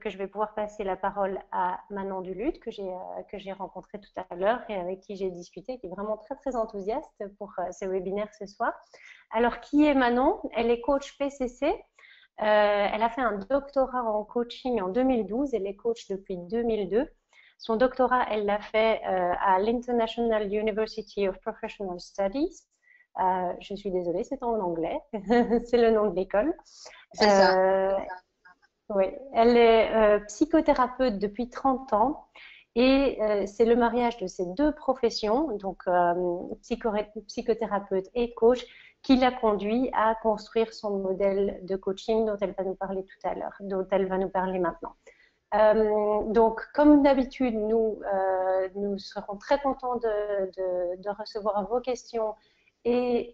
Que je vais pouvoir passer la parole à Manon Duluth, que j'ai rencontrée tout à l'heure et avec qui j'ai discuté, qui est vraiment très très enthousiaste pour ce webinaire ce soir. Alors, qui est Manon? Elle est coach PCC. Elle a fait un doctorat en coaching en 2012. Elle est coach depuis 2002. Son doctorat, elle l'a fait à l'International University of Professional Studies. Je suis désolée, c'est en anglais. C'est le nom de l'école. C'est ça. Oui, elle est psychothérapeute depuis 30 ans et c'est le mariage de ces deux professions, donc psychothérapeute et coach, qui l'a conduit à construire son modèle de coaching dont elle va nous parler tout à l'heure, dont elle va nous parler maintenant. Donc, comme d'habitude, nous serons très contents de recevoir vos questions et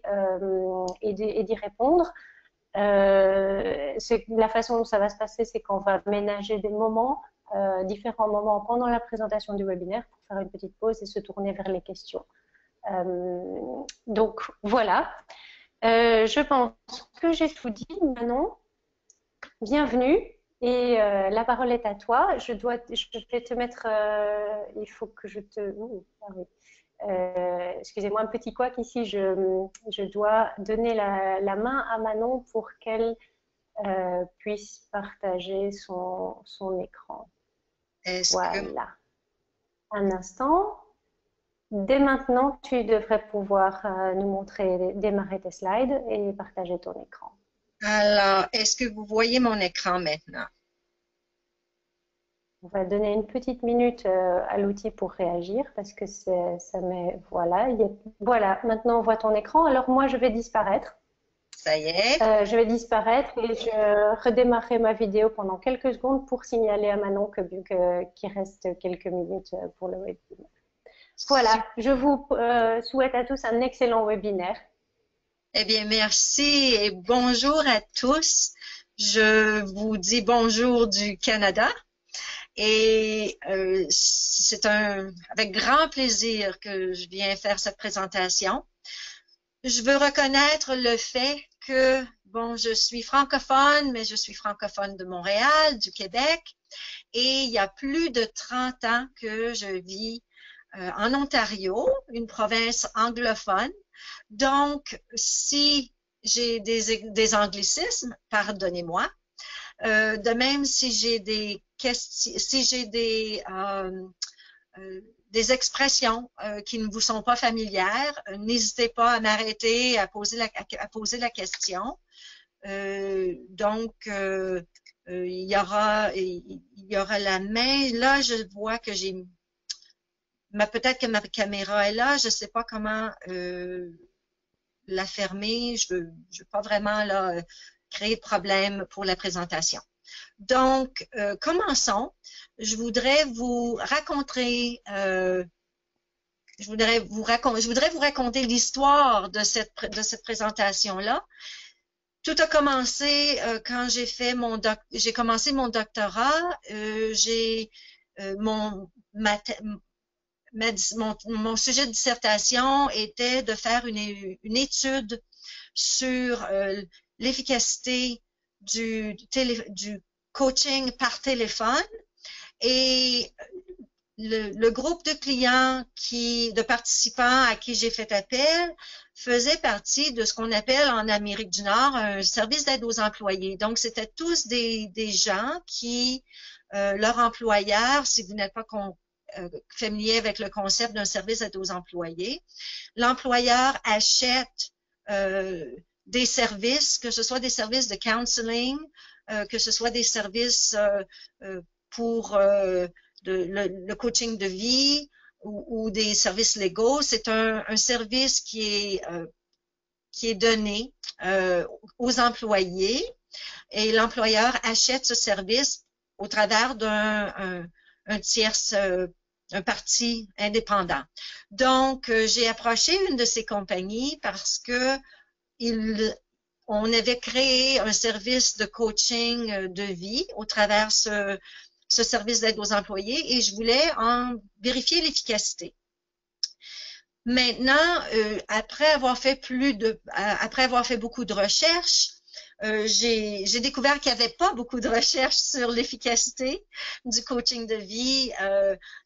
d'y répondre. La façon dont ça va se passer, c'est qu'on va ménager des moments, différents moments pendant la présentation du webinaire pour faire une petite pause et se tourner vers les questions. Donc voilà, je pense que j'ai tout dit. Manon, bienvenue et la parole est à toi. Je vais te mettre, il faut que je te... ah oui. Excusez-moi, un petit couac ici, je dois donner la main à Manon pour qu'elle puisse partager son écran. Voilà. Un instant. Dès maintenant, tu devrais pouvoir nous montrer, démarrer tes slides et partager ton écran. Alors, est-ce que vous voyez mon écran maintenant? On va donner une petite minute à l'outil pour réagir parce que ça met... Voilà, voilà, maintenant on voit ton écran. Alors moi, je vais disparaître. Ça y est. Je vais disparaître et je redémarrerai ma vidéo pendant quelques secondes pour signaler à Manon qu'il reste quelques minutes pour le webinaire. Voilà, je vous souhaite à tous un excellent webinaire. Eh bien, merci et bonjour à tous. Je vous dis bonjour du Canada. Et c'est avec grand plaisir que je viens faire cette présentation. Je veux reconnaître le fait que, bon, je suis francophone, mais je suis francophone de Montréal, du Québec, et il y a plus de 30 ans que je vis en Ontario, une province anglophone. Donc, si j'ai des anglicismes, pardonnez-moi. De même, si j'ai des questions, si j'ai des expressions qui ne vous sont pas familières, n'hésitez pas à m'arrêter, à poser la question. Donc, il y aura la main. Là, je vois que peut-être que ma caméra est là. Je ne sais pas comment la fermer. Je veux pas vraiment là créer de problème pour la présentation. Donc, commençons. Je voudrais vous raconter l'histoire de cette présentation-là. Tout a commencé quand j'ai commencé mon doctorat. Mon sujet de dissertation était de faire une étude sur l'efficacité du coaching par téléphone et le groupe de clients de participants à qui j'ai fait appel faisait partie de ce qu'on appelle en Amérique du Nord un service d'aide aux employés. Donc, c'était tous des gens qui, leur employeur, si vous n'êtes pas familier avec le concept d'un service d'aide aux employés, l'employeur achète des services, que ce soit des services de counseling, que ce soit des services pour le coaching de vie, ou des services légaux. C'est un service qui est donné aux employés et l'employeur achète ce service au travers un tierce, un parti indépendant. Donc, j'ai approché une de ces compagnies parce que on avait créé un service de coaching de vie au travers ce service d'aide aux employés et je voulais en vérifier l'efficacité. Maintenant, après avoir fait beaucoup de recherches, j'ai découvert qu'il n'y avait pas beaucoup de recherches sur l'efficacité du coaching de vie.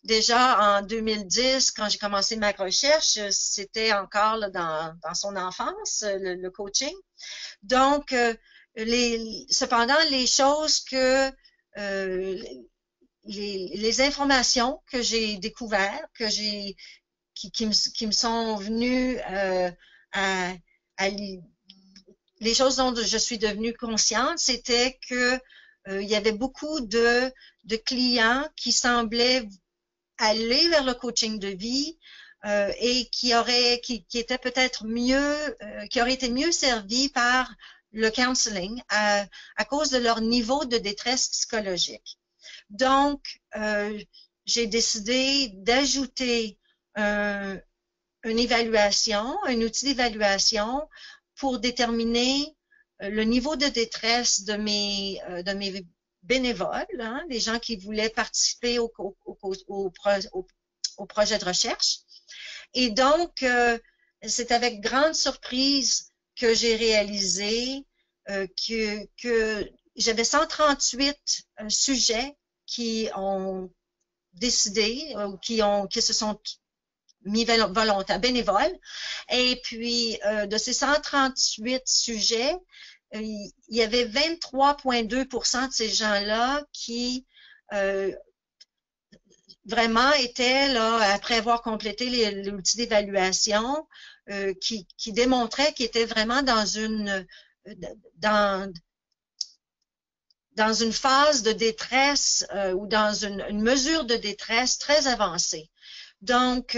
Déjà en 2010, quand j'ai commencé ma recherche, c'était encore là, dans son enfance, le coaching. Donc, cependant, les choses que les informations que j'ai découvertes, qui me sont venues les choses dont je suis devenue consciente, c'était que il y avait beaucoup de clients qui semblaient aller vers le coaching de vie et qui étaient peut-être mieux, qui auraient été mieux servis par le counseling à cause de leur niveau de détresse psychologique. Donc, j'ai décidé d'ajouter une évaluation, un outil d'évaluation pour déterminer le niveau de détresse de mes bénévoles, hein, des gens qui voulaient participer au projet de recherche. Et donc, c'est avec grande surprise que j'ai réalisé que j'avais 138 sujets qui ont décidé, qui se sont mis volontaires, bénévoles. Et puis, de ces 138 sujets, il y avait 23,2% de ces gens-là qui vraiment étaient, là, après avoir complété l'outil d'évaluation, qui démontraient qu'ils étaient vraiment dans une phase de détresse ou dans une mesure de détresse très avancée. Donc,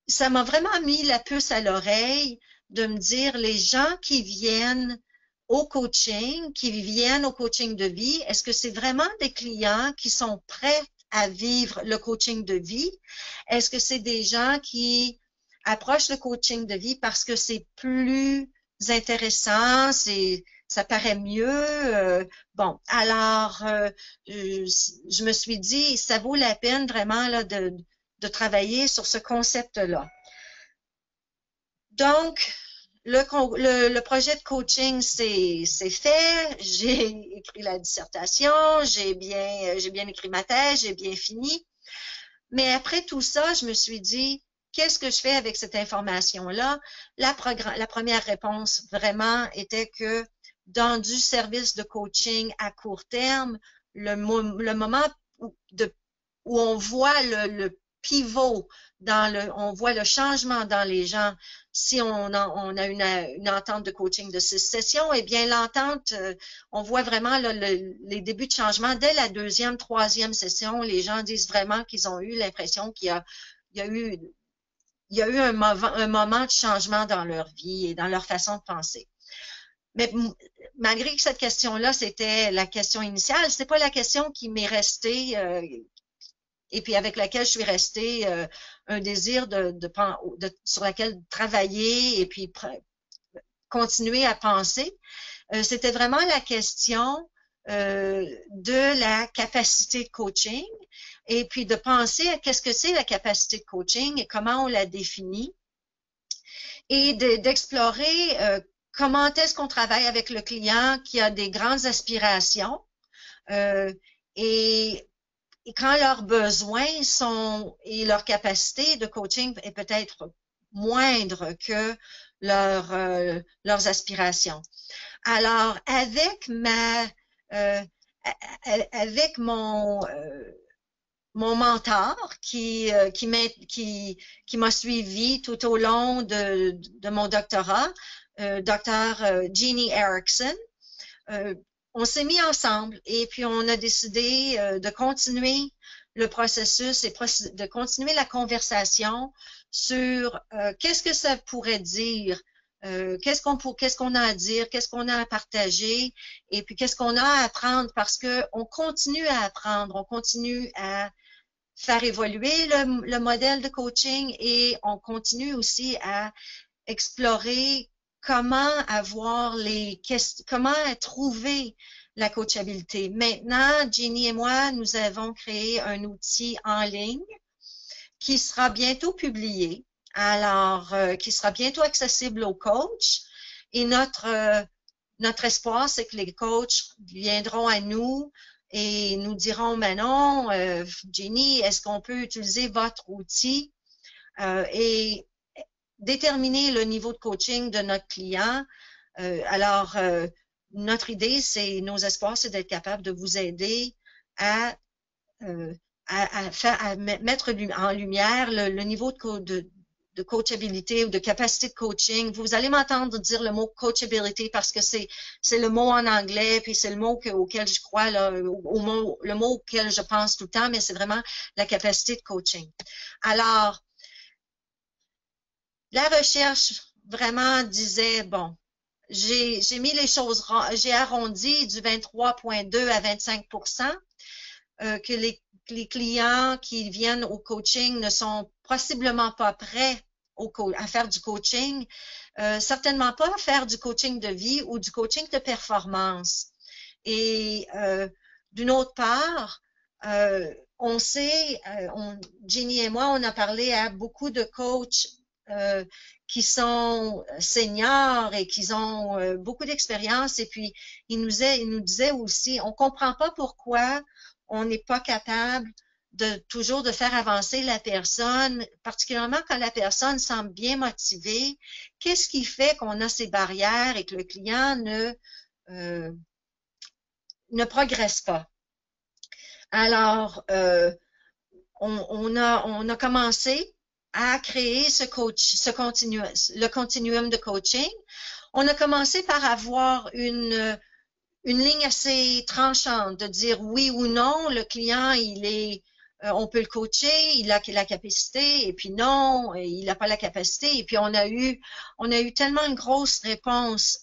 ça m'a vraiment mis la puce à l'oreille de me dire, les gens qui viennent au coaching de vie, est-ce que c'est vraiment des clients qui sont prêts à vivre le coaching de vie? Est-ce que c'est des gens qui approchent le coaching de vie parce que c'est plus intéressant, ça paraît mieux? Bon, alors, je me suis dit, ça vaut la peine vraiment là, de travailler sur ce concept-là. Donc, le projet de coaching, c'est fait. J'ai écrit la dissertation, j'ai bien écrit ma thèse, j'ai bien fini. Mais après tout ça, je me suis dit, qu'est-ce que je fais avec cette information-là? La première réponse vraiment était que dans du service de coaching à court terme, le moment où on voit le pivot, on voit le changement dans les gens. Si on a une entente de coaching de 6 sessions, eh bien l'entente, on voit vraiment là, les débuts de changement. Dès la 2e, 3e session, les gens disent vraiment qu'ils ont eu l'impression qu'il y a eu un moment de changement dans leur vie et dans leur façon de penser. Mais malgré que cette question-là, c'était la question initiale, c'était pas la question qui m'est restée et puis avec laquelle je suis restée un désir sur laquelle travailler et puis continuer à penser. C'était vraiment la question de la capacité de coaching et puis de penser à qu'est-ce que c'est la capacité de coaching et comment on la définit et d'explorer comment est-ce qu'on travaille avec le client qui a des grandes aspirations et quand leurs besoins et leur capacité de coaching est peut-être moindre que leurs aspirations. Alors, avec mon mentor qui m'a suivi tout au long de mon doctorat, Dr. Jeannie Erickson, on s'est mis ensemble et puis on a décidé de continuer le processus et de continuer la conversation sur qu'est-ce que ça pourrait dire, qu'est-ce qu'on a à dire, qu'est-ce qu'on a à partager, et puis qu'est-ce qu'on a à apprendre, parce que on continue à apprendre, on continue à faire évoluer le modèle de coaching et on continue aussi à explorer comment comment trouver la coachabilité. Maintenant, Jenny et moi, nous avons créé un outil en ligne qui sera bientôt publié, alors qui sera bientôt accessible aux coachs. Et notre espoir, c'est que les coachs viendront à nous et nous diront, mais non, Jenny, est-ce qu'on peut utiliser votre outil et déterminer le niveau de coaching de notre client. Alors, notre idée, nos espoirs, c'est d'être capable de vous aider à mettre en lumière le niveau de coachabilité ou de capacité de coaching. Vous allez m'entendre dire le mot coachability parce que c'est le mot en anglais, puis c'est le mot auquel je crois, là, le mot auquel je pense tout le temps, mais c'est vraiment la capacité de coaching. Alors, la recherche vraiment disait, bon, j'ai mis les choses, j'ai arrondi du 23,2 à 25%, que les clients qui viennent au coaching ne sont possiblement pas prêts à faire du coaching, certainement pas à faire du coaching de vie ou du coaching de performance. Et d'une autre part, on sait, Jenny et moi, on a parlé à beaucoup de coachs qui sont seniors et qui ont beaucoup d'expérience. Et puis, il nous disait aussi, on comprend pas pourquoi on n'est pas capable toujours de faire avancer la personne, particulièrement quand la personne semble bien motivée. Qu'est-ce qui fait qu'on a ces barrières et que le client ne progresse pas? Alors, on a commencé à créer le continuum de coaching. On a commencé par avoir une ligne assez tranchante de dire oui ou non, le client, on peut le coacher, il a la capacité, et puis non, il n'a pas la capacité. Et puis on a eu tellement une grosse réponse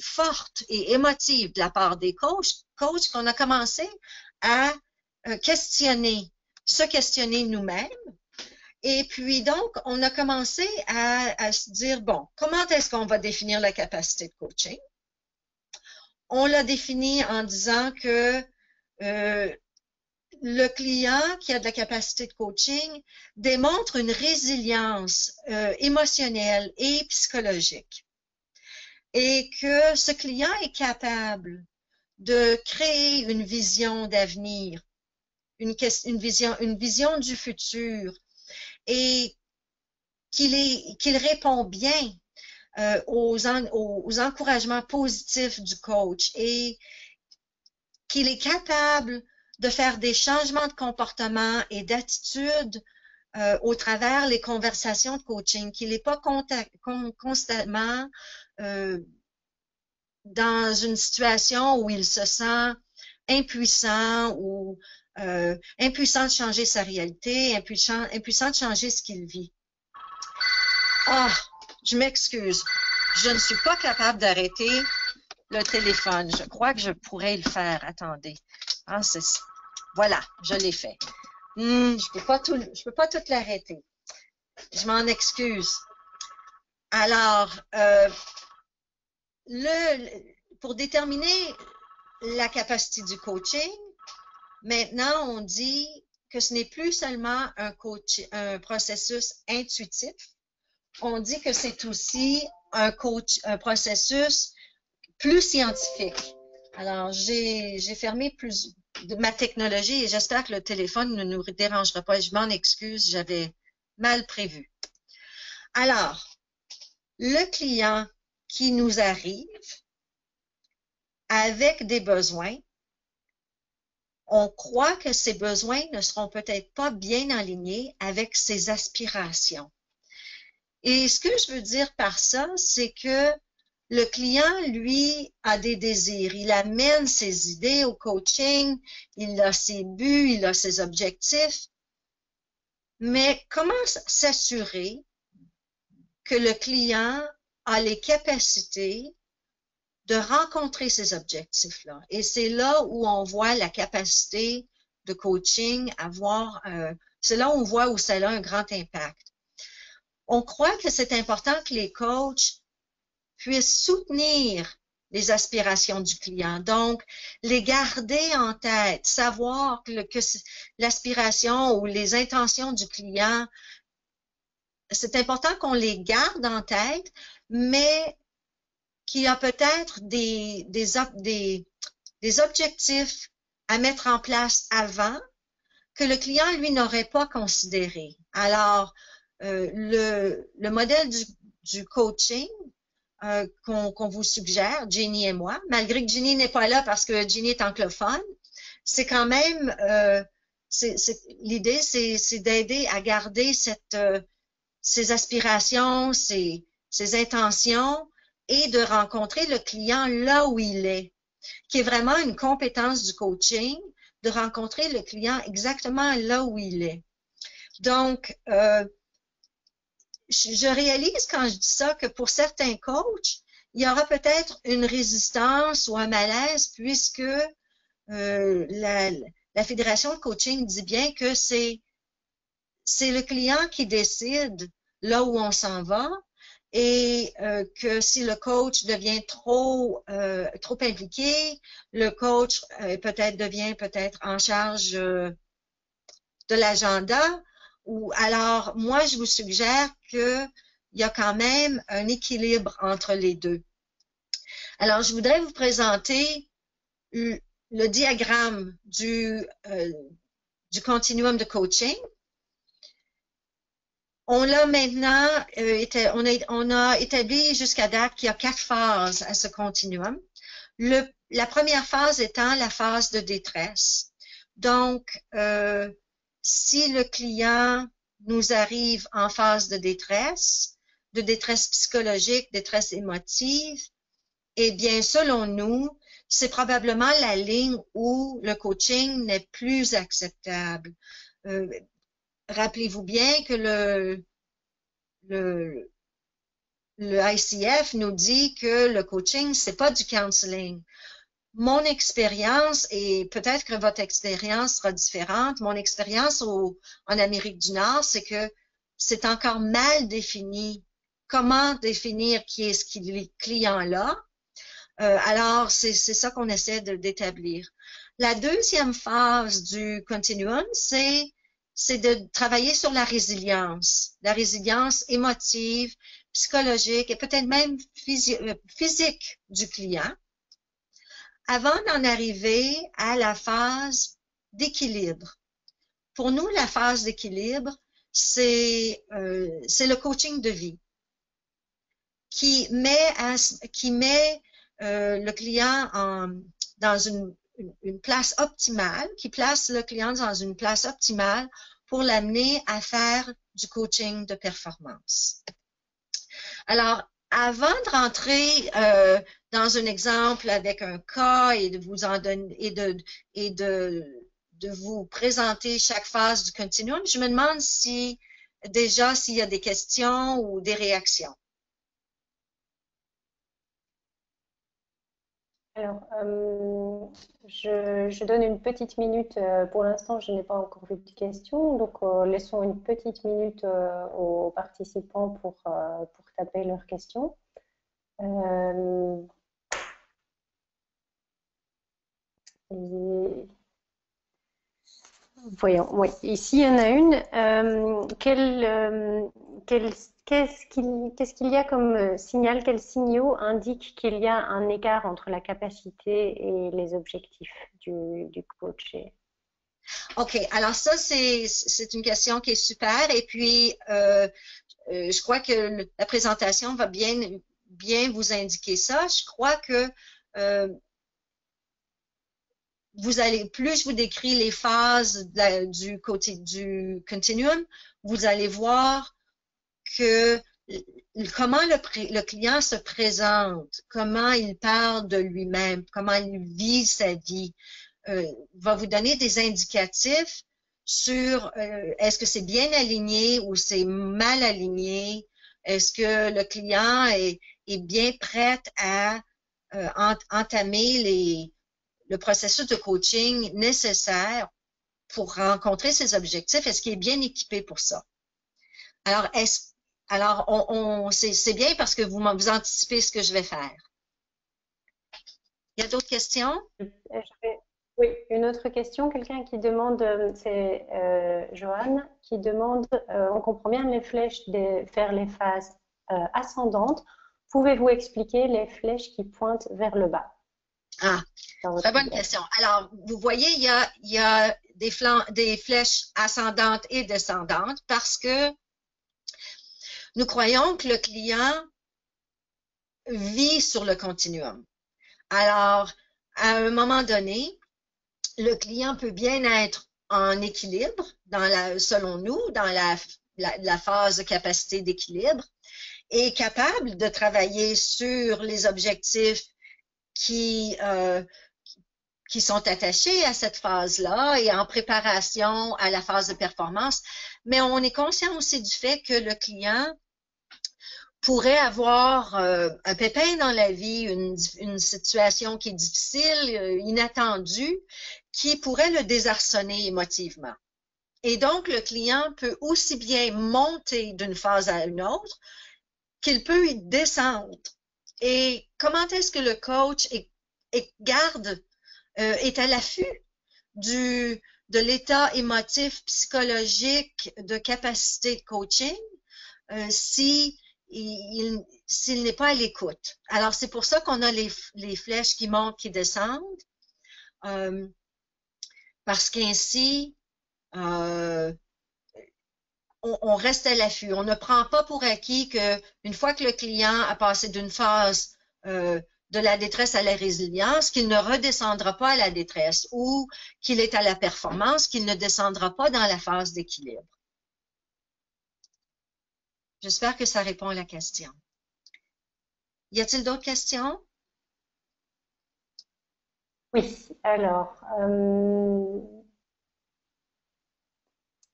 forte et émotive de la part des coachs qu'on a commencé à se questionner nous-mêmes. Et puis donc, on a commencé à se dire, bon, comment est-ce qu'on va définir la capacité de coaching? On l'a défini en disant que le client qui a de la capacité de coaching démontre une résilience émotionnelle et psychologique. Et que ce client est capable de créer une vision d'avenir, une vision du futur, et qu'il répond bien aux encouragements positifs du coach et qu'il est capable de faire des changements de comportement et d'attitude au travers les conversations de coaching, qu'il n'est pas constamment dans une situation où il se sent impuissant ou impuissant de changer sa réalité, impuissant de changer ce qu'il vit. Ah, je m'excuse. Je ne suis pas capable d'arrêter le téléphone. Je crois que je pourrais le faire. Attendez. Ah, voilà, je l'ai fait. Je peux pas tout l'arrêter. Je m'en excuse. Alors, pour déterminer la capacité du coaching, maintenant, on dit que ce n'est plus seulement un processus intuitif. On dit que c'est aussi un processus plus scientifique. Alors, j'ai fermé plus de ma technologie et j'espère que le téléphone ne nous dérangera pas. Je m'en excuse, j'avais mal prévu. Alors, le client qui nous arrive avec des besoins, on croit que ces besoins ne seront peut-être pas bien alignés avec ses aspirations. Et ce que je veux dire par ça, c'est que Le client, lui, a des désirs. Il amène ses idées au coaching, il a ses buts, il a ses objectifs. Mais comment s'assurer que le client a les capacités de rencontrer ces objectifs-là? Et c'est là où on voit la capacité de coaching c'est là où on voit où ça a un grand impact. On croit que c'est important que les coachs puissent soutenir les aspirations du client. Donc, les garder en tête, savoir que l'aspiration ou les intentions du client, c'est important qu'on les garde en tête, mais qu'il y a peut-être des objectifs à mettre en place avant que le client, lui, n'aurait pas considéré. Alors, le modèle du coaching qu'on vous suggère, Ginny et moi, malgré que Ginny n'est pas là parce que Ginny est anglophone, c'est quand même, l'idée, c'est d'aider à garder ses aspirations, ses intentions et de rencontrer le client là où il est, qui est vraiment une compétence du coaching, de rencontrer le client exactement là où il est. Donc, je réalise quand je dis ça que pour certains coachs, il y aura peut-être une résistance ou un malaise puisque la Fédération de coaching dit bien que c'est le client qui décide là où on s'en va et que si le coach devient trop impliqué, le coach devient peut-être en charge de l'agenda. Alors, moi, je vous suggère qu'il y a quand même un équilibre entre les deux. Alors, je voudrais vous présenter le diagramme du continuum de coaching. On l'a maintenant, on a établi jusqu'à date qu'il y a 4 phases à ce continuum. La première phase étant la phase de détresse. Donc, si le client nous arrive en phase de détresse psychologique, détresse émotive, eh bien, selon nous, c'est probablement la ligne où le coaching n'est plus acceptable. Rappelez-vous bien que le ICF nous dit que le coaching, c'est pas du counseling. Mon expérience, et peut-être que votre expérience sera différente, mon expérience en Amérique du Nord, c'est que c'est encore mal défini. Comment définir qui est ce client-là? Alors, c'est ça qu'on essaie d'établir. La deuxième phase du continuum, c'est de travailler sur la résilience émotive, psychologique et peut-être même physique du client, avant d'en arriver à la phase d'équilibre. Pour nous, la phase d'équilibre, c'est le coaching de vie qui met le client dans une place optimale, qui place le client dans une place optimale pour l'amener à faire du coaching de performance. Alors, avant de rentrer dans un exemple avec un cas et de vous en donner et de vous présenter chaque phase du continuum, je me demande s'il y a des questions ou des réactions. Alors, je donne une petite minute. Pour l'instant, je n'ai pas encore vu de questions, donc laissons une petite minute aux participants pour taper leurs questions. Voyons, oui, ici il y en a une. Qu'est-ce qu'il y a comme signal, quels signaux indiquent qu'il y a un écart entre la capacité et les objectifs du coach? OK, alors ça, c'est une question qui est super. Et puis, je crois que la présentation va bien vous indiquer ça. Je crois que plus je vous décris les phases du continuum, vous allez voir que comment le client se présente, comment il parle de lui-même, comment il vit sa vie, va vous donner des indicatifs sur est-ce que c'est bien aligné ou c'est mal aligné, est-ce que le client est bien prêt à entamer le processus de coaching nécessaire pour rencontrer ses objectifs, est-ce qu'il est bien équipé pour ça? Alors, c'est bien parce que vous anticipez ce que je vais faire. Il y a d'autres questions? Oui, une autre question. Quelqu'un qui demande, c'est Joanne, qui demande, on comprend bien les flèches de faire les phases ascendantes. Pouvez-vous expliquer les flèches qui pointent vers le bas? Ah, très bonne question. Alors, vous voyez, il y a des flèches ascendantes et descendantes parce que nous croyons que le client vit sur le continuum. Alors, à un moment donné, le client peut bien être en équilibre, selon nous, dans la phase de capacité d'équilibre, et capable de travailler sur les objectifs qui sont attachés à cette phase-là et en préparation à la phase de performance. Mais on est conscient aussi du fait que le client pourrait avoir un pépin dans la vie, une situation qui est difficile, inattendue, qui pourrait le désarçonner émotivement. Et donc, le client peut aussi bien monter d'une phase à une autre qu'il peut y descendre. Et comment est-ce que le coach est à l'affût de l'état émotif, psychologique, de capacité de coaching, s'il n'est pas à l'écoute. Alors, c'est pour ça qu'on a les flèches qui montent, qui descendent, parce qu'ainsi, on reste à l'affût. On ne prend pas pour acquis qu'une fois que le client a passé d'une phase de la détresse à la résilience, qu'il ne redescendra pas à la détresse ou qu'il est à la performance, qu'il ne descendra pas dans la phase d'équilibre. J'espère que ça répond à la question. Y a-t-il d'autres questions? Oui, alors,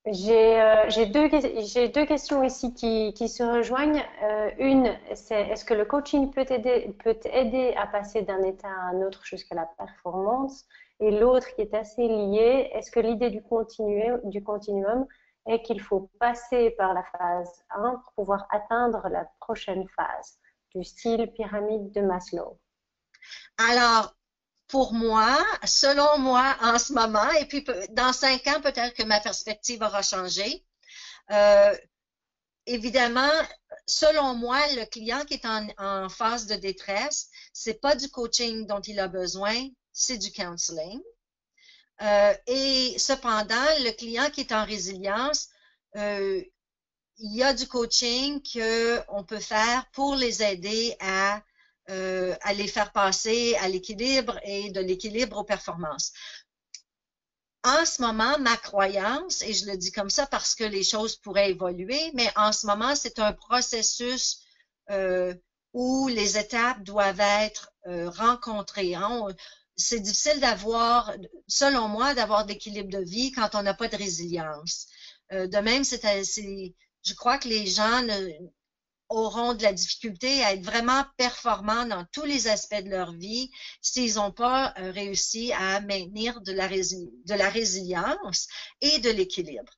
j'ai deux questions ici qui se rejoignent. Une, c'est est-ce que le coaching peut aider à passer d'un état à un autre jusqu'à la performance? Et l'autre qui est assez liée, est-ce que l'idée du continuum est qu'il faut passer par la phase 1 pour pouvoir atteindre la prochaine phase, du style pyramide de Maslow? Alors, pour moi, selon moi, en ce moment, et puis dans 5 ans, peut-être que ma perspective aura changé. Évidemment, selon moi, le client qui est en phase de détresse, c'est pas du coaching dont il a besoin, c'est du counseling. Et cependant, le client qui est en résilience, il y a du coaching qu'on peut faire pour les aider à les faire passer à l'équilibre et de l'équilibre aux performances. En ce moment, ma croyance, et je le dis comme ça parce que les choses pourraient évoluer, mais en ce moment, c'est un processus où les étapes doivent être rencontrées. Hein. C'est difficile d'avoir, selon moi, d'avoir d'équilibre de vie quand on n'a pas de résilience. De même, je crois que les gens auront de la difficulté à être vraiment performants dans tous les aspects de leur vie s'ils n'ont pas réussi à maintenir de la résilience et de l'équilibre.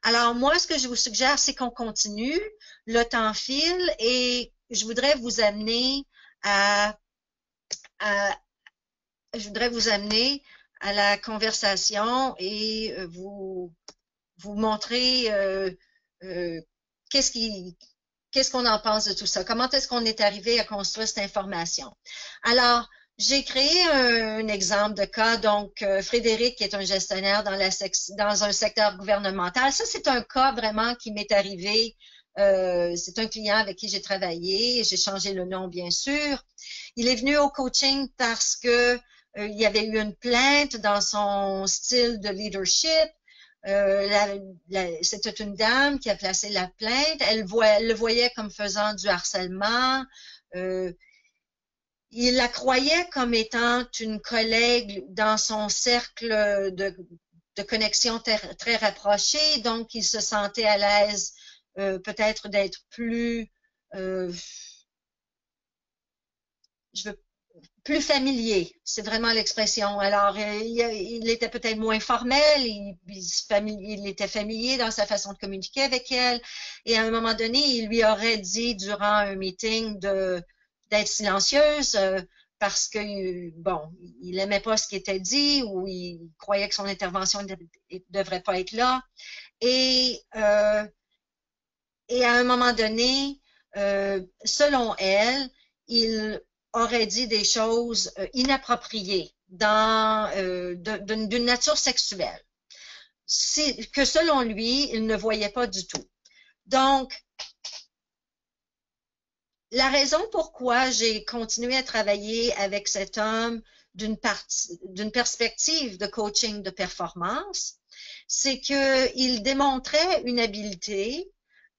Alors, moi, ce que je vous suggère, c'est qu'on continue, le temps file et je voudrais vous amener à la conversation et vous montrer qu'est-ce qu'on en pense de tout ça? Comment est-ce qu'on est arrivé à construire cette information? Alors, j'ai créé un exemple de cas. Donc, Frédéric, qui est un gestionnaire dans un secteur gouvernemental. Ça, c'est un cas vraiment qui m'est arrivé. C'est un client avec qui j'ai travaillé. J'ai changé le nom, bien sûr. Il est venu au coaching parce que il y avait eu une plainte dans son style de leadership. C'était une dame qui a placé la plainte. Elle le voyait comme faisant du harcèlement. Il la croyait comme étant une collègue dans son cercle de connexion très rapproché, donc il se sentait à l'aise peut-être d'être plus plus familier, c'est vraiment l'expression. Alors, il était peut-être moins formel, il était familier dans sa façon de communiquer avec elle, et à un moment donné, il lui aurait dit durant un meeting d'être silencieuse parce que, bon, il n'aimait pas ce qui était dit ou il croyait que son intervention ne devrait pas être là. Et à un moment donné, selon elle, il aurait dit des choses inappropriées d'une nature sexuelle, que selon lui, il ne voyait pas du tout. Donc, la raison pourquoi j'ai continué à travailler avec cet homme d'une perspective de coaching de performance, c'est qu'il démontrait une habileté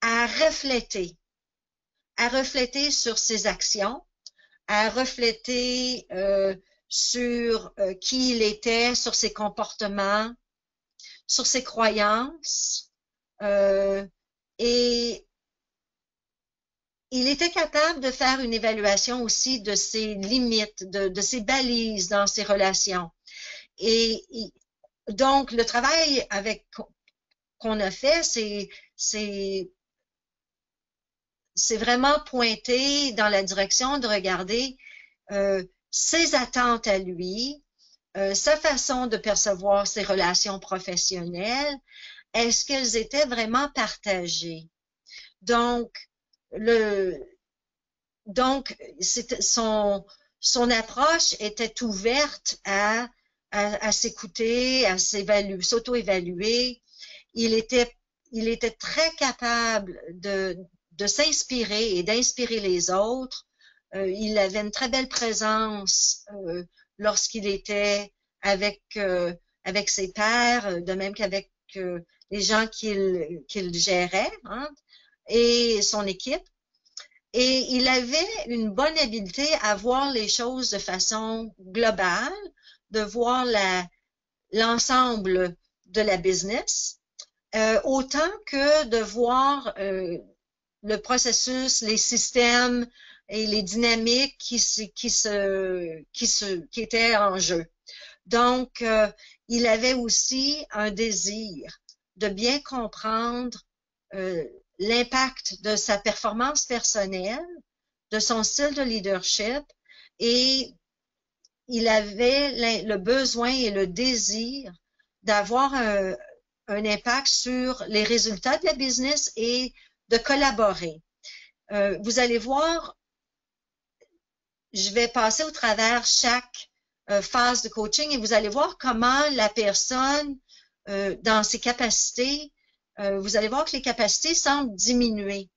à refléter sur ses actions, à refléter sur qui il était, sur ses comportements, sur ses croyances. Et il était capable de faire une évaluation aussi de ses limites, de ses balises dans ses relations. Et donc, le travail qu'on a fait, c'est vraiment pointé dans la direction de regarder ses attentes à lui, sa façon de percevoir ses relations professionnelles, est-ce qu'elles étaient vraiment partagées? Donc, son approche était ouverte à s'écouter, à s'auto-évaluer. Il était très capable de s'inspirer et d'inspirer les autres. Il avait une très belle présence lorsqu'il était avec ses pairs, de même qu'avec les gens qu'il gérait, hein, et son équipe. Et il avait une bonne habileté à voir les choses de façon globale, de voir l'ensemble de la business, autant que de voir le processus, les systèmes et les dynamiques qui étaient en jeu. Donc, il avait aussi un désir de bien comprendre l'impact de sa performance personnelle, de son style de leadership, et il avait le besoin et le désir d'avoir un impact sur les résultats de la business et de collaborer. Vous allez voir, je vais passer au travers chaque phase de coaching et vous allez voir comment la personne, dans ses capacités, vous allez voir que les capacités semblent diminuer.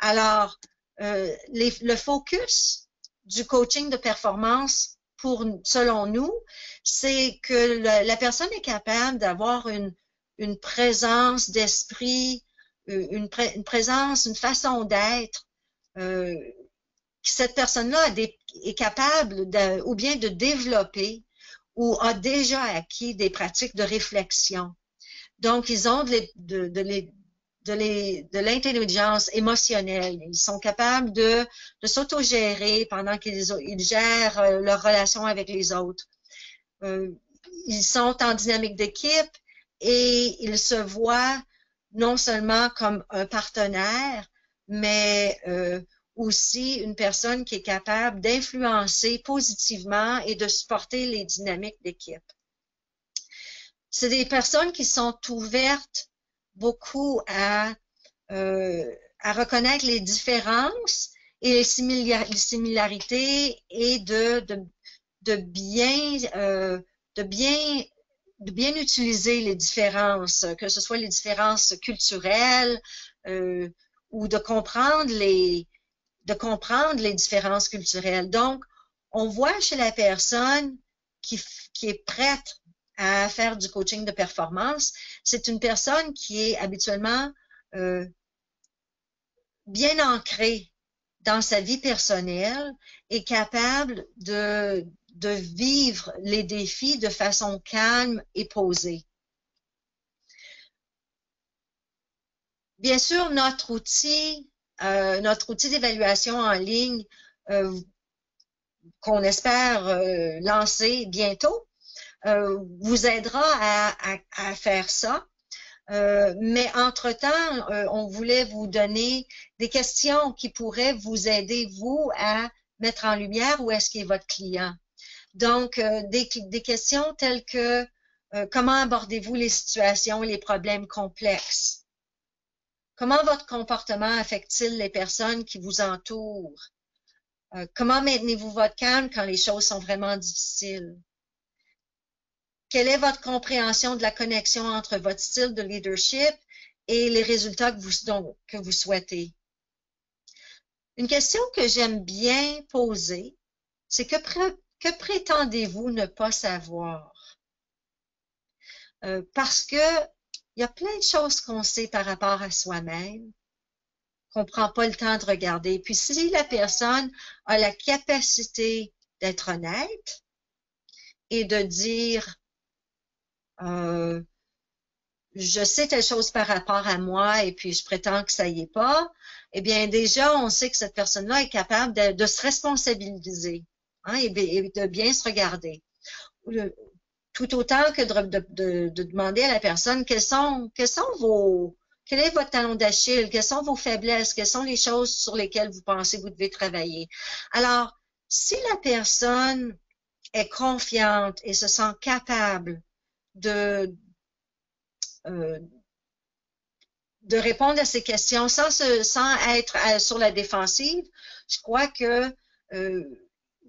Alors, le focus du coaching de performance, selon nous, c'est que la personne est capable d'avoir une présence d'esprit, une présence, une façon d'être, cette personne-là est capable ou bien de développer ou a déjà acquis des pratiques de réflexion. Donc, ils ont de l'intelligence émotionnelle. Ils sont capables de s'autogérer pendant qu'ils gèrent leur relation avec les autres. Ils sont en dynamique d'équipe et ils se voient non seulement comme un partenaire, mais aussi une personne qui est capable d'influencer positivement et de supporter les dynamiques d'équipe. C'est des personnes qui sont ouvertes beaucoup à reconnaître les différences et les similarités et de bien utiliser les différences, que ce soit les différences culturelles ou de comprendre les différences culturelles. Donc, on voit chez la personne qui est prête à faire du coaching de performance, c'est une personne qui est habituellement bien ancrée dans sa vie personnelle et capable de vivre les défis de façon calme et posée. Bien sûr, notre outil d'évaluation en ligne qu'on espère lancer bientôt vous aidera à faire ça. Mais entre-temps, on voulait vous donner des questions qui pourraient vous aider, vous, à mettre en lumière où est-ce qu'est votre client. Donc, des questions telles que comment abordez-vous les situations et les problèmes complexes? Comment votre comportement affecte-t-il les personnes qui vous entourent? Comment maintenez-vous votre calme quand les choses sont vraiment difficiles? Quelle est votre compréhension de la connexion entre votre style de leadership et les résultats que vous souhaitez? Une question que j'aime bien poser, c'est que prétendez-vous ne pas savoir? Parce que il y a plein de choses qu'on sait par rapport à soi-même, qu'on ne prend pas le temps de regarder. Puis si la personne a la capacité d'être honnête et de dire je sais telle chose par rapport à moi et puis je prétends que ça y est pas, eh bien déjà on sait que cette personne-là est capable de se responsabiliser et de bien se regarder. Tout autant que de demander à la personne quel est votre talon d'Achille, quelles sont vos faiblesses, quelles sont les choses sur lesquelles vous pensez que vous devez travailler. Alors, si la personne est confiante et se sent capable de répondre à ces questions sans être sur la défensive, je crois que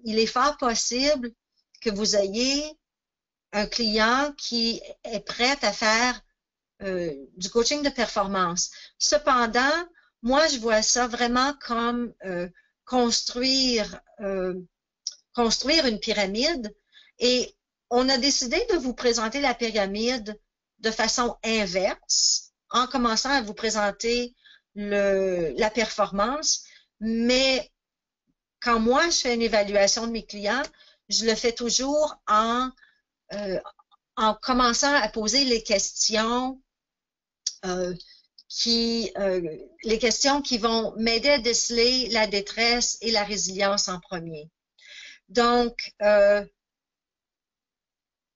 il est fort possible que vous ayez un client qui est prêt à faire du coaching de performance. Cependant, moi, je vois ça vraiment comme construire une pyramide et on a décidé de vous présenter la pyramide de façon inverse en commençant à vous présenter la performance, mais quand moi, je fais une évaluation de mes clients, je le fais toujours en commençant à poser les questions qui vont m'aider à déceler la détresse et la résilience en premier. Donc,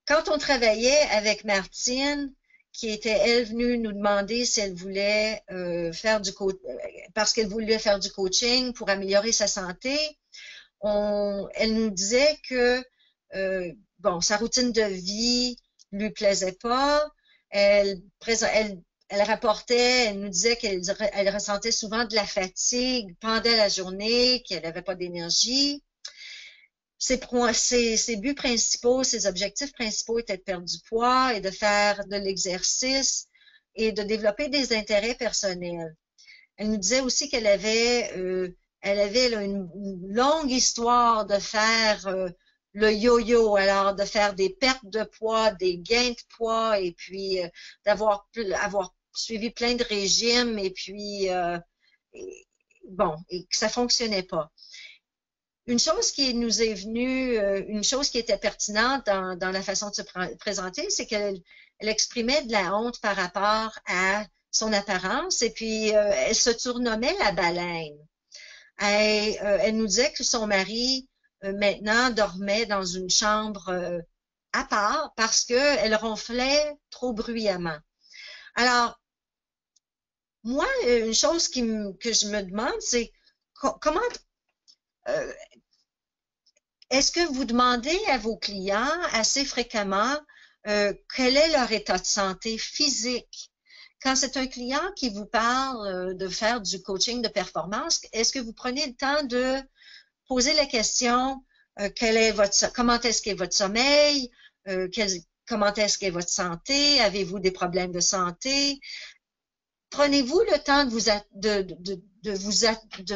quand on travaillait avec Martine, qui était, elle, venue nous demander si elle voulait parce qu'elle voulait faire du coaching pour améliorer sa santé, elle nous disait que sa routine de vie lui plaisait pas. Elle rapportait, elle nous disait qu'elle ressentait souvent de la fatigue pendant la journée, qu'elle n'avait pas d'énergie. Ses buts principaux, ses objectifs principaux étaient de perdre du poids et de faire de l'exercice et de développer des intérêts personnels. Elle nous disait aussi qu'elle avait une longue histoire de faire le yo-yo, alors de faire des pertes de poids, des gains de poids et puis avoir suivi plein de régimes et puis et que ça fonctionnait pas. Une chose qui nous est venue, une chose qui était pertinente dans la façon de se présenter, c'est qu'elle exprimait de la honte par rapport à son apparence et puis elle se surnommait la baleine. Elle nous disait que son mari maintenant dormait dans une chambre à part parce qu'elle ronflait trop bruyamment. Alors, moi, une chose que je me demande, c'est comment est-ce que vous demandez à vos clients assez fréquemment quel est leur état de santé physique? Quand c'est un client qui vous parle de faire du coaching de performance, est-ce que vous prenez le temps de poser la question comment est-ce qu'est votre sommeil? Comment est-ce qu'est votre santé? Avez-vous des problèmes de santé? Prenez-vous le temps de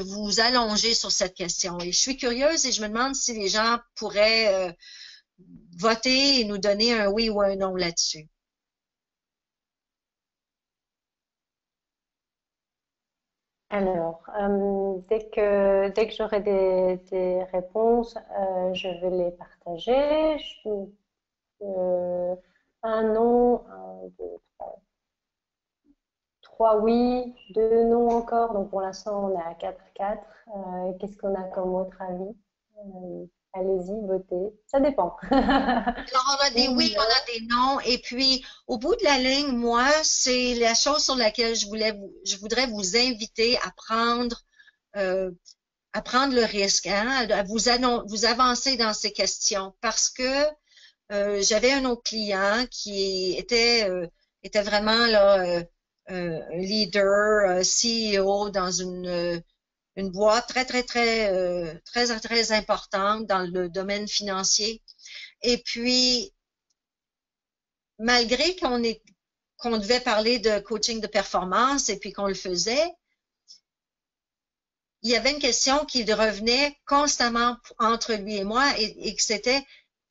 vous allonger sur cette question. Et je suis curieuse et je me demande si les gens pourraient voter et nous donner un oui ou un non là-dessus. Alors, dès que j'aurai des réponses, je vais les partager. Euh, un non, un, deux, trois oui, deux non encore. Donc pour l'instant, on est à 4-4. Qu'est-ce qu'on a comme autre avis? Allez-y, votez. Ça dépend. Alors, on a des oui, on a des non. Et puis, au bout de la ligne, moi, c'est la chose sur laquelle je voudrais vous inviter à prendre le risque, hein, à vous avancer dans ces questions parce que j'avais un autre client qui était vraiment là, un leader, CEO dans une boîte très importante dans le domaine financier. Et puis, malgré qu'on devait parler de coaching de performance et puis qu'on le faisait, il y avait une question qui revenait constamment entre lui et moi et que c'était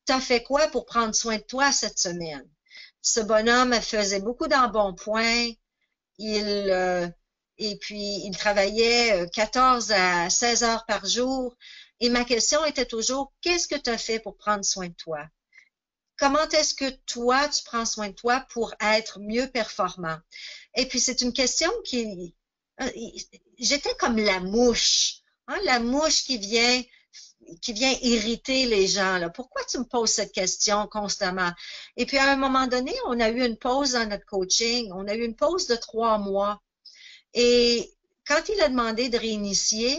t'as fait quoi pour prendre soin de toi cette semaine? Ce bonhomme faisait beaucoup d'embonpoint. Et puis, il travaillait 14 à 16 heures par jour. Et ma question était toujours, qu'est-ce que tu as fait pour prendre soin de toi? Comment est-ce que toi, tu prends soin de toi pour être mieux performant? Et puis, c'est une question j'étais comme la mouche, hein, la mouche qui vient irriter les gens, là. Pourquoi tu me poses cette question constamment? Et puis, à un moment donné, on a eu une pause dans notre coaching. On a eu une pause de 3 mois. Et quand il a demandé de réinitier,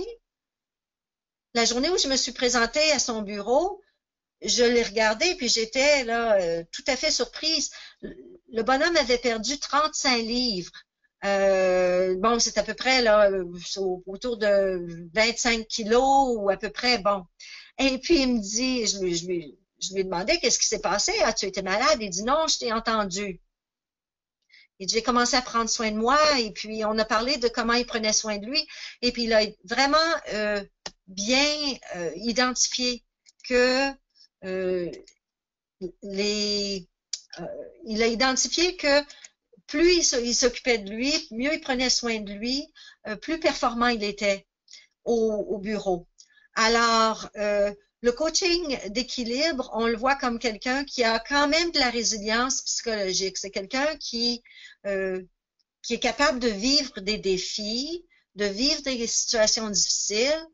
la journée où je me suis présentée à son bureau, je l'ai regardé puis j'étais là tout à fait surprise. Le bonhomme avait perdu 35 livres. Bon, c'est à peu près là autour de 25 kilos ou à peu près, bon. Et puis il me dit, je lui ai demandé qu'est-ce qui s'est passé? As-tu été malade? Il dit non, je t'ai entendu. Et j'ai commencé à prendre soin de moi et puis on a parlé de comment il prenait soin de lui. Et puis il a vraiment bien identifié que les, il a identifié que plus il s'occupait de lui, mieux il prenait soin de lui, plus performant il était au bureau. Alors, le coaching d'équilibre, on le voit comme quelqu'un qui a quand même de la résilience psychologique. C'est quelqu'un qui est capable de vivre des défis, de vivre des situations difficiles.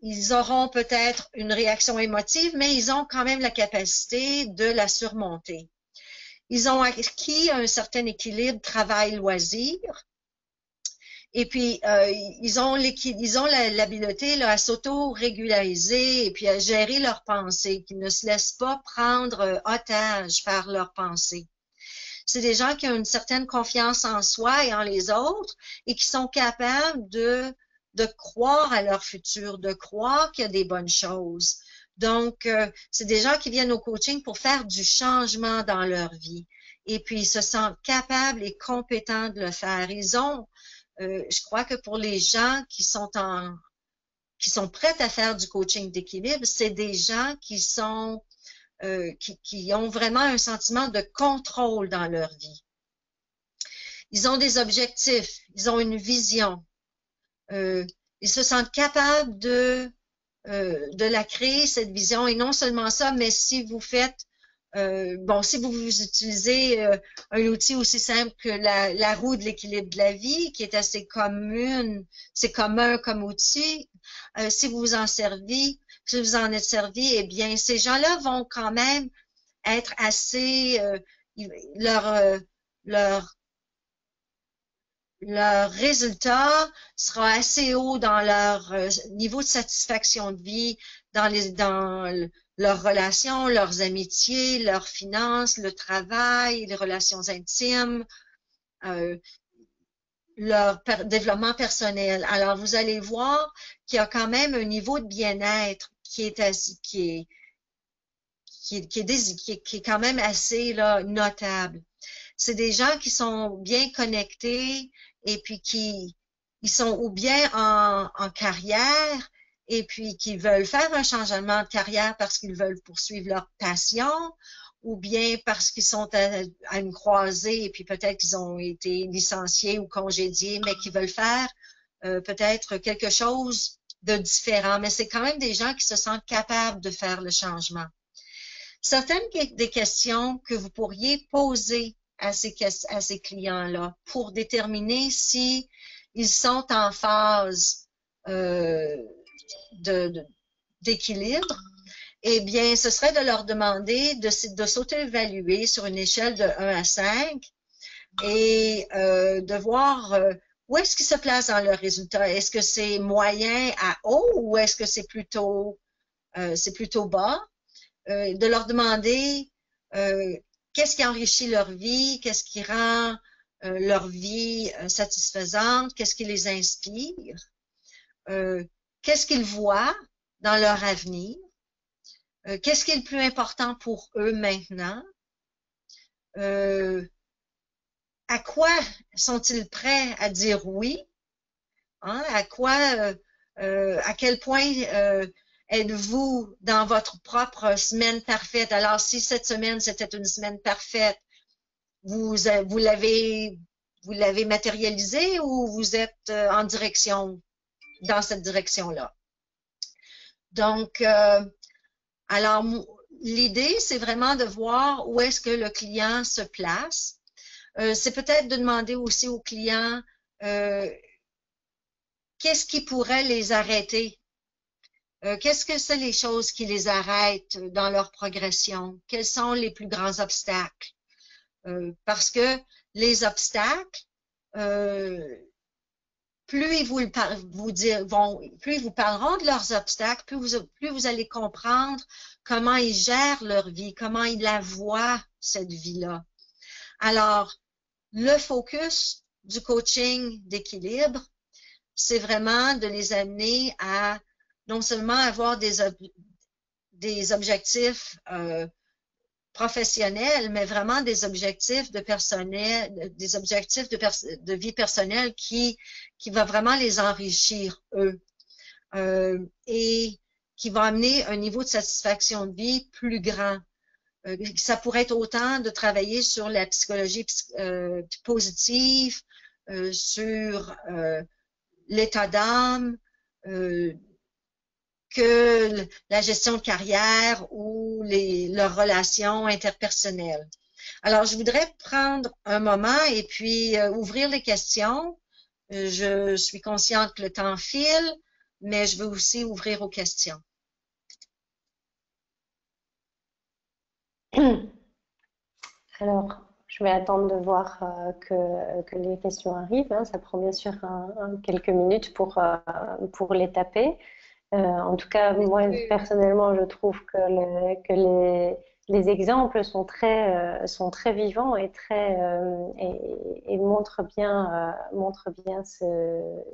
Ils auront peut-être une réaction émotive, mais ils ont quand même la capacité de la surmonter. Ils ont acquis un certain équilibre travail-loisir. Et puis, ils ont l'habileté à s'auto-régulariser et puis à gérer leurs pensées, qu'ils ne se laissent pas prendre otage par leurs pensées. C'est des gens qui ont une certaine confiance en soi et en les autres et qui sont capables de croire à leur futur, de croire qu'il y a des bonnes choses. Donc, c'est des gens qui viennent au coaching pour faire du changement dans leur vie. Et puis, ils se sentent capables et compétents de le faire. Ils ont, je crois que pour les gens qui sont prêts à faire du coaching d'équilibre, c'est des gens qui ont vraiment un sentiment de contrôle dans leur vie. Ils ont des objectifs, ils ont une vision. Ils se sentent capables de la créer, cette vision. Et non seulement ça, mais si vous faites, si vous utilisez un outil aussi simple que la roue de l'équilibre de la vie, qui est assez commune, c'est commun comme outil, si vous en êtes servi, eh bien, ces gens-là vont quand même être assez, leur résultat sera assez haut dans leur niveau de satisfaction de vie, dans leurs relations, leurs amitiés, leurs finances, le travail, les relations intimes, leur développement personnel. Alors, vous allez voir qu'il y a quand même un niveau de bien-être qui est quand même assez là, notable. C'est des gens qui sont bien connectés et puis ils sont ou bien en carrière et puis qui veulent faire un changement de carrière parce qu'ils veulent poursuivre leur passion, ou bien parce qu'ils sont à une croisée et puis peut-être qu'ils ont été licenciés ou congédiés, mais qui veulent faire peut-être quelque chose de différent. Mais c'est quand même des gens qui se sentent capables de faire le changement. Certaines des questions que vous pourriez poser à ces clients-là pour déterminer si ils sont en phase d'équilibre, eh bien, ce serait de leur demander de s'auto-évaluer sur une échelle de 1 à 5 et de voir où est-ce qu'ils se placent dans leurs résultats. Est-ce que c'est moyen à haut ou est-ce que c'est plutôt bas? De leur demander qu'est-ce qui enrichit leur vie, qu'est-ce qui rend leur vie satisfaisante, qu'est-ce qui les inspire, qu'est-ce qu'ils voient dans leur avenir, qu'est-ce qui est le plus important pour eux maintenant, à quoi sont-ils prêts à dire oui, hein, à quel point êtes-vous dans votre propre semaine parfaite? Alors, si cette semaine, c'était une semaine parfaite, vous l'avez matérialisé ou vous êtes en direction, dans cette direction-là? Donc, alors, l'idée, c'est vraiment de voir où est-ce que le client se place. C'est peut-être de demander aussi aux clients qu'est-ce qui pourrait les arrêter. Qu'est-ce que c'est les choses qui les arrêtent dans leur progression? Quels sont les plus grands obstacles? Parce que les obstacles, plus ils vous parleront de leurs obstacles, plus vous allez comprendre comment ils gèrent leur vie, comment ils la voient, cette vie-là. Alors, le focus du coaching d'équilibre, c'est vraiment de les amener à non seulement avoir des objectifs professionnels, mais vraiment des objectifs de vie personnelle qui va vraiment les enrichir, eux, et qui va amener un niveau de satisfaction de vie plus grand. Ça pourrait être autant de travailler sur la psychologie positive, sur l'état d'âme, que la gestion de carrière ou leurs relations interpersonnelles. Alors, je voudrais prendre un moment et puis ouvrir les questions. Je suis consciente que le temps file, mais je veux aussi ouvrir aux questions. Alors, je vais attendre de voir que les questions arrivent, hein. Ça prend bien sûr quelques minutes pour les taper. En tout cas, moi, personnellement, je trouve que les exemples sont très vivants et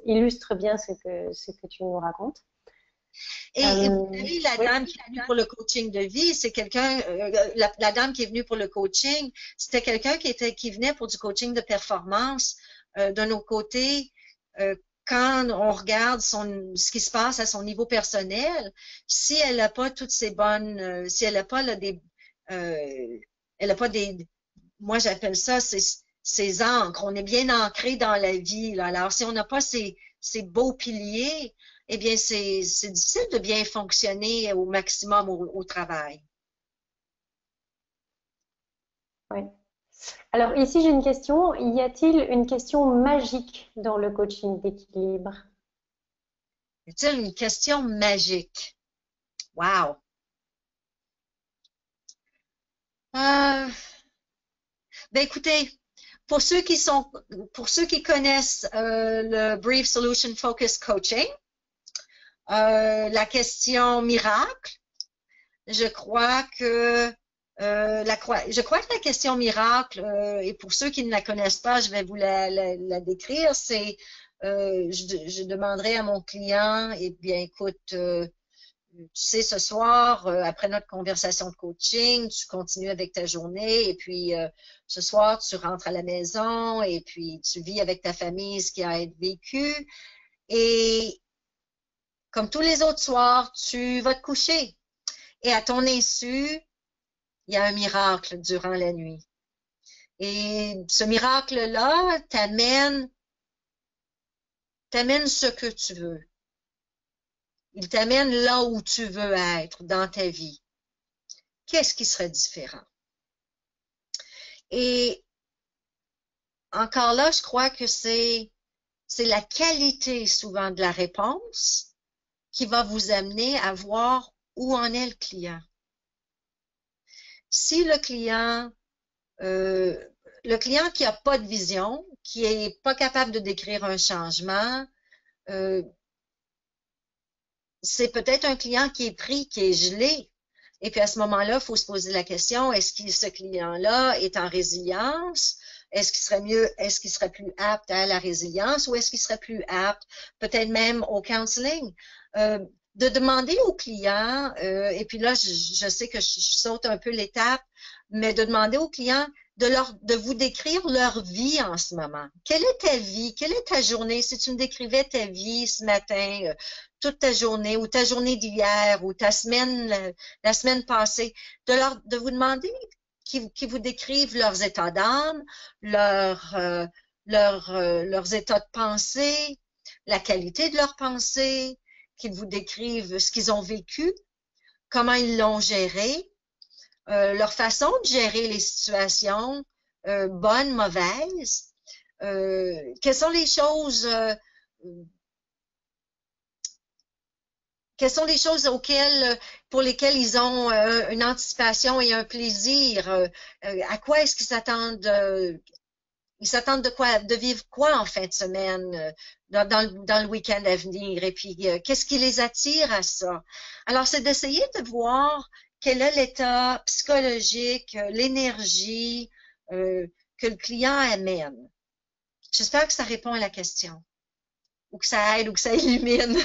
illustrent bien ce que tu nous racontes. Et vous savez, la dame qui est venue pour le coaching de vie, c'est quelqu'un, la dame qui est venue pour le coaching, c'était quelqu'un qui venait pour du coaching de performance. D'un autre côté, quand on regarde ce qui se passe à son niveau personnel, si elle n'a pas toutes ces bonnes, si elle n'a pas là, moi j'appelle ça ces ancres, on est bien ancré dans la vie, là. Alors si on n'a pas ces beaux piliers, eh bien c'est difficile de bien fonctionner au maximum au travail. Oui. Alors ici, j'ai une question. Y a-t-il une question magique dans le coaching d'équilibre? Y a-t-il une question magique? Wow! Ben écoutez, pour ceux qui connaissent le Brief Solution Focus Coaching, la question miracle, je crois que la question miracle, et pour ceux qui ne la connaissent pas, je vais vous la décrire, c'est je demanderai à mon client, eh bien écoute, tu sais, ce soir, après notre conversation de coaching, tu continues avec ta journée et puis ce soir, tu rentres à la maison et puis tu vis avec ta famille ce qui a été vécu. Et comme tous les autres soirs, tu vas te coucher. Et à ton insu, il y a un miracle durant la nuit. Et ce miracle-là t'amène ce que tu veux. Il t'amène là où tu veux être dans ta vie. Qu'est-ce qui serait différent? Et encore là, je crois que c'est la qualité souvent de la réponse qui va vous amener à voir où en est le client. Si le client qui n'a pas de vision, qui n'est pas capable de décrire un changement, c'est peut-être un client qui est pris, qui est gelé. Et puis à ce moment-là, il faut se poser la question, est-ce que ce client-là est en résilience? Est-ce qu'il serait plus apte à la résilience ou est-ce qu'il serait plus apte peut-être même au counseling? De demander aux clients, et puis là, je sais que je saute un peu l'étape, mais de demander aux clients de vous décrire leur vie en ce moment. Quelle est ta vie? Quelle est ta journée? Si tu me décrivais ta vie ce matin, toute ta journée, ou ta journée d'hier, ou ta semaine, la semaine passée, de vous demander qu'ils vous décrivent leurs états d'âme, leurs états de pensée, la qualité de leurs pensées, qu'ils vous décrivent ce qu'ils ont vécu, comment ils l'ont géré, leur façon de gérer les situations, bonnes, mauvaises, quelles sont les choses pour lesquelles ils ont une anticipation et un plaisir? À quoi est-ce qu'ils s'attendent? Ils s'attendent de vivre quoi en fin de semaine, dans le week-end à venir? Et puis, qu'est-ce qui les attire à ça? Alors, c'est d'essayer de voir quel est l'état psychologique, l'énergie que le client amène. J'espère que ça répond à la question, ou que ça aide, ou que ça illumine.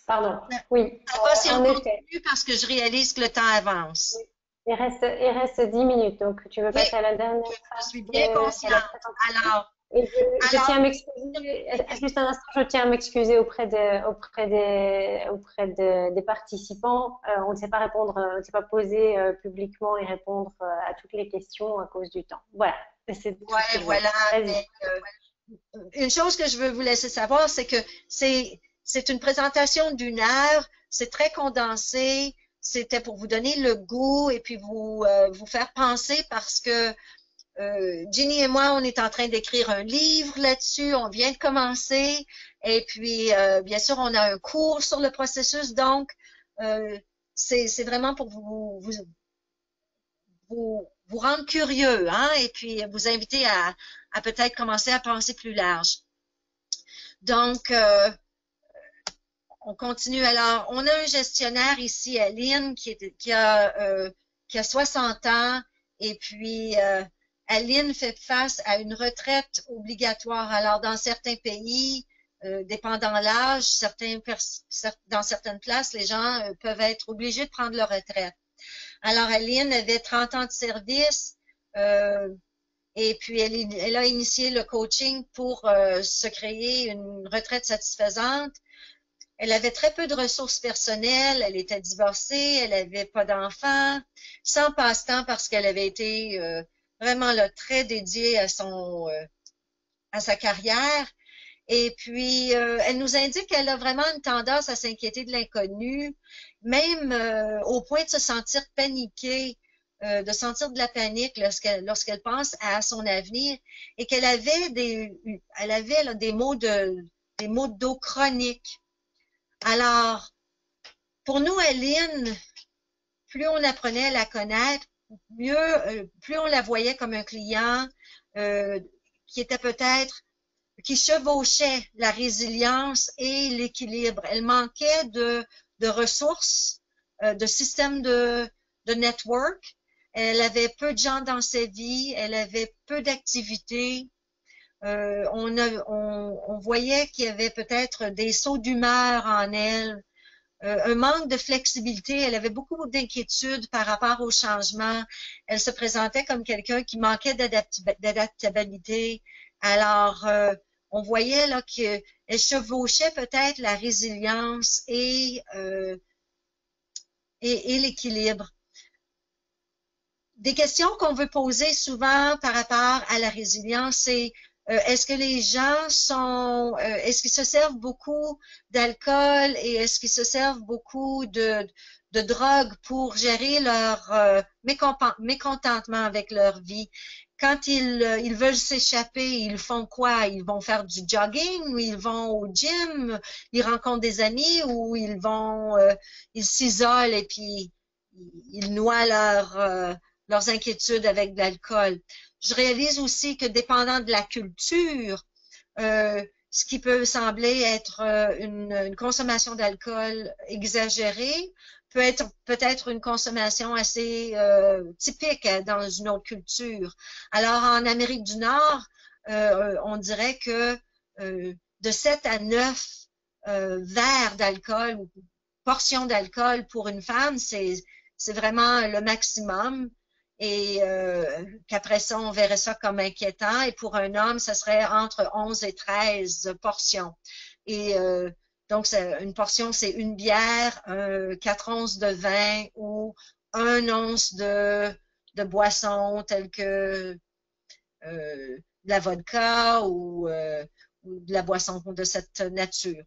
Pardon, oui, Si on en effet. continue parce que je réalise que le temps avance. Oui. Il reste 10 minutes, donc tu veux passer à la dernière Je suis bien consciente. Alors, je tiens à m'excuser, juste un instant, je tiens à m'excuser auprès des participants. On ne sait pas répondre, on ne sait pas poser publiquement et répondre à toutes les questions à cause du temps. Voilà. Ouais, voilà. Mais, une chose que je veux vous laisser savoir, c'est que c'est une présentation d'1 heure, c'est très condensé, c'était pour vous donner le goût et puis vous faire penser parce que Ginny et moi, on est en train d'écrire un livre là-dessus, on vient de commencer et puis bien sûr, on a un cours sur le processus, donc c'est vraiment pour vous rendre curieux, hein, et puis vous inviter à peut-être commencer à penser plus large. Donc, on continue. Alors, on a un gestionnaire ici, Aline, qui a 60 ans, et puis Aline fait face à une retraite obligatoire. Alors, dans certains pays, dépendant de l'âge, dans certaines places, les gens peuvent être obligés de prendre leur retraite. Alors, Aline avait 30 ans de service, et puis elle a initié le coaching pour se créer une retraite satisfaisante. Elle avait très peu de ressources personnelles, elle était divorcée, elle n'avait pas d'enfants, sans passe-temps parce qu'elle avait été vraiment là, très dédiée à sa carrière. Et puis, elle nous indique qu'elle a vraiment une tendance à s'inquiéter de l'inconnu, même au point de se sentir paniquée, de sentir de la panique lorsqu'elle pense à son avenir et qu'elle avait des maux de dos chroniques. Alors, pour nous, Aline, plus on apprenait à la connaître, plus on la voyait comme un client qui était peut-être, qui chevauchait la résilience et l'équilibre. Elle manquait de ressources, de systèmes de network. Elle avait peu de gens dans sa vie, elle avait peu d'activités. On voyait qu'il y avait peut-être des sauts d'humeur en elle, un manque de flexibilité. Elle avait beaucoup d'inquiétudes par rapport au changement. Elle se présentait comme quelqu'un qui manquait d'adaptabilité. Alors, on voyait là qu'elle chevauchait peut-être la résilience et l'équilibre. Des questions qu'on veut poser souvent par rapport à la résilience, c'est est-ce que les gens est-ce qu'ils se servent beaucoup d'alcool et est-ce qu'ils se servent beaucoup de drogue pour gérer leur mécontentement avec leur vie? Quand ils veulent s'échapper, ils font quoi? Ils vont faire du jogging ou ils vont au gym, ils rencontrent des amis ou ils s'isolent et puis ils noient leurs inquiétudes avec de l'alcool. Je réalise aussi que dépendant de la culture, ce qui peut sembler être une consommation d'alcool exagérée peut être peut-être une consommation assez typique dans une autre culture. Alors, en Amérique du Nord, on dirait que de 7 à 9 verres d'alcool ou portions d'alcool pour une femme, c'est vraiment le maximum et qu'après ça, on verrait ça comme inquiétant. Et pour un homme, ça serait entre 11 et 13 portions. Et donc, une portion, c'est une bière, 4 onces de vin ou 1 once de boisson telle que de la vodka ou de la boisson de cette nature.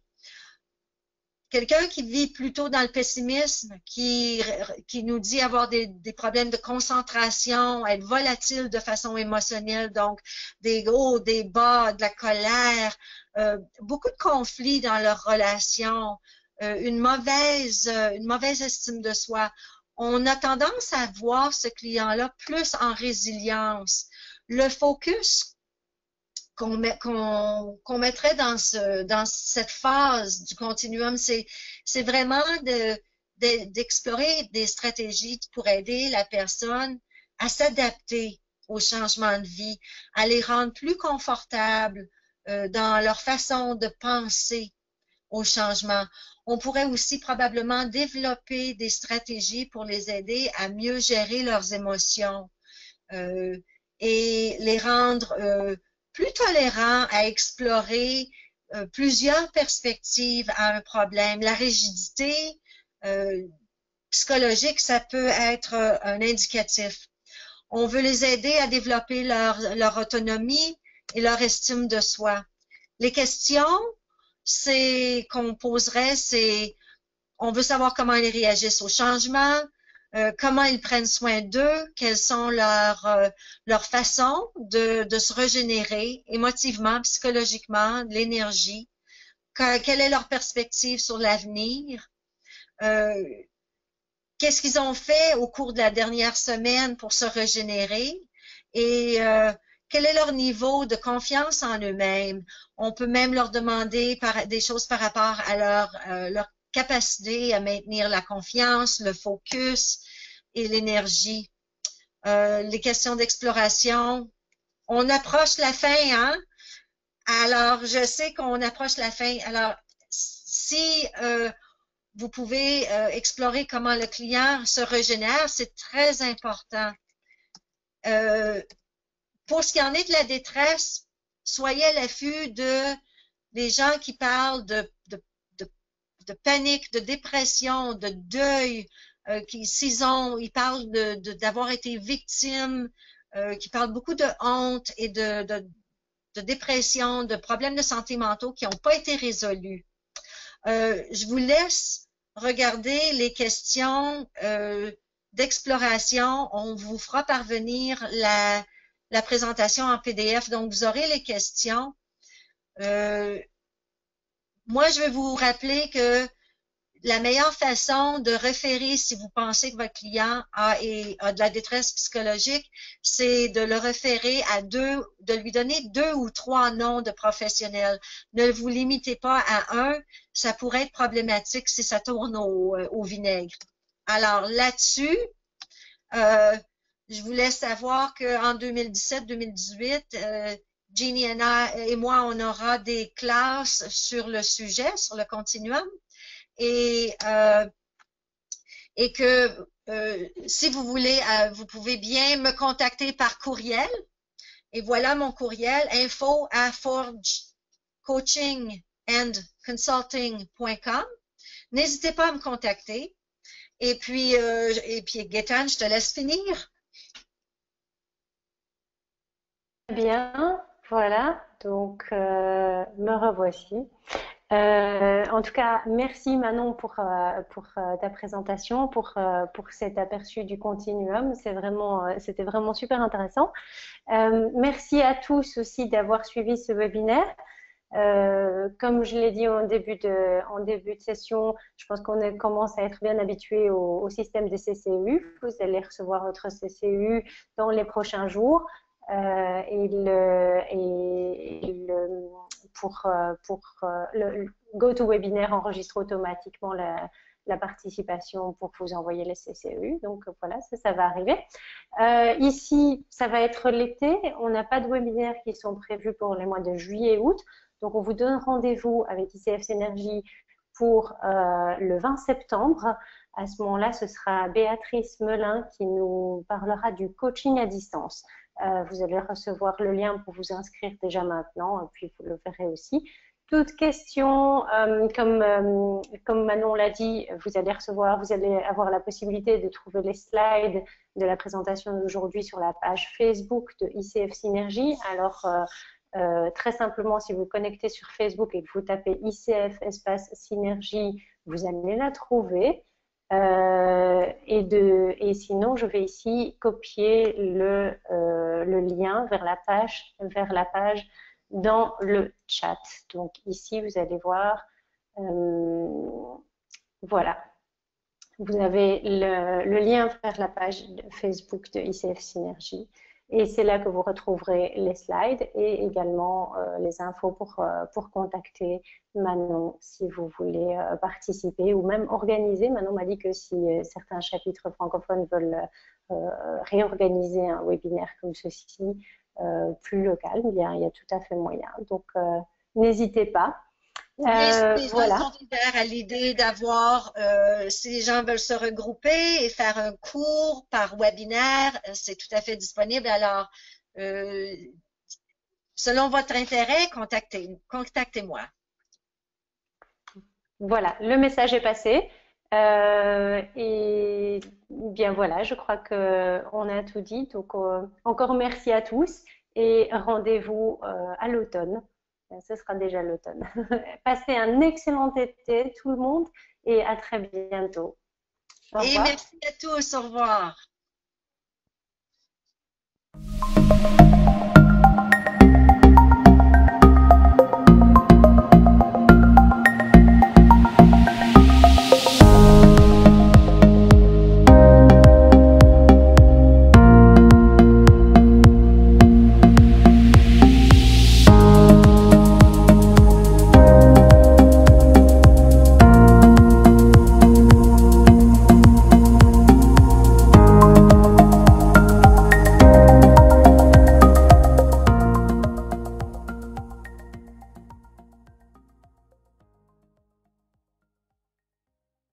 Quelqu'un qui vit plutôt dans le pessimisme, qui nous dit avoir des problèmes de concentration, être volatile de façon émotionnelle, donc des hauts, des bas, de la colère, beaucoup de conflits dans leurs relations, une mauvaise estime de soi. On a tendance à voir ce client-là plus en résilience. Le focus qu'on mettrait dans cette phase du continuum, c'est vraiment d'explorer des stratégies pour aider la personne à s'adapter au changement de vie, à les rendre plus confortables dans leur façon de penser au changement. On pourrait aussi probablement développer des stratégies pour les aider à mieux gérer leurs émotions et les rendre plus tolérants à explorer plusieurs perspectives à un problème. La rigidité psychologique, ça peut être un indicatif. On veut les aider à développer leur autonomie et leur estime de soi. Les questions qu'on poserait, c'est on veut savoir comment ils réagissent au changement, comment ils prennent soin d'eux, quelles sont leurs façons de se régénérer émotivement, psychologiquement, de l'énergie, quelle est leur perspective sur l'avenir, qu'est-ce qu'ils ont fait au cours de la dernière semaine pour se régénérer et quel est leur niveau de confiance en eux-mêmes. On peut même leur demander des choses par rapport à leur capacité à maintenir la confiance, le focus et l'énergie. Les questions d'exploration. On approche la fin, hein? Alors, je sais qu'on approche la fin. Alors, si vous pouvez explorer comment le client se régénère, c'est très important. Pour ce qui en est de la détresse, soyez à l'affût des gens qui parlent de panique, de dépression, de deuil, ils parlent d'avoir été victimes, qui parlent beaucoup de honte et de dépression, de problèmes de santé mentaux qui n'ont pas été résolus. Je vous laisse regarder les questions d'exploration. On vous fera parvenir la présentation en PDF, donc vous aurez les questions. Moi, je vais vous rappeler que la meilleure façon de référer si vous pensez que votre client a de la détresse psychologique, c'est de le référer de lui donner 2 ou 3 noms de professionnels. Ne vous limitez pas à un, ça pourrait être problématique si ça tourne au vinaigre. Alors là-dessus, je vous laisse savoir qu'en 2017-2018, Jeannie et moi, on aura des classes sur le sujet, sur le continuum. Et que si vous voulez, vous pouvez bien me contacter par courriel Et voilà mon courriel, info@forgecoachingandconsulting.com. N'hésitez pas à me contacter. Et puis Gaëtane, je te laisse finir. Bien, voilà, donc me revoici. En tout cas, merci Manon pour ta présentation, pour cet aperçu du continuum. C'était vraiment super intéressant. Merci à tous aussi d'avoir suivi ce webinaire. Comme je l'ai dit en début de session, je pense qu'on commence à être bien habitué au système des CCU. Vous allez recevoir votre CCU dans les prochains jours. Le GoToWebinar enregistre automatiquement la participation pour vous envoyer les CCU. Donc voilà, ça va arriver. Ici, ça va être l'été. On n'a pas de webinaires qui sont prévus pour les mois de juillet et août. Donc on vous donne rendez-vous avec ICF Synergie pour le 20 septembre. À ce moment-là, ce sera Béatrice Melin qui nous parlera du coaching à distance. Vous allez recevoir le lien pour vous inscrire déjà maintenant, et puis vous le verrez aussi. Toute question, comme Manon l'a dit, vous allez avoir la possibilité de trouver les slides de la présentation d'aujourd'hui sur la page Facebook de ICF Synergie. Alors, très simplement, si vous vous connectez sur Facebook et que vous tapez ICF espace Synergie, vous allez la trouver. Et sinon, je vais ici copier le lien vers la page dans le chat. Donc ici, vous allez voir, voilà, vous avez le lien vers la page Facebook de ICF Synergie. Et c'est là que vous retrouverez les slides et également les infos pour contacter Manon si vous voulez participer ou même organiser. Manon m'a dit que si certains chapitres francophones veulent réorganiser un webinaire comme ceci, plus local, il y a tout à fait moyen. Donc, n'hésitez pas. Les Voilà. gens sont ouverts à l'idée d'avoir, si les gens veulent se regrouper et faire un cours par webinaire, c'est tout à fait disponible. Alors, selon votre intérêt, contactez-moi. Voilà, le message est passé. Et bien voilà, je crois qu'on a tout dit. Donc, encore merci à tous et rendez-vous à l'automne. Ce sera déjà l'automne. Passez un excellent été, tout le monde, et à très bientôt. Au Et revoir. merci à tous. Au revoir.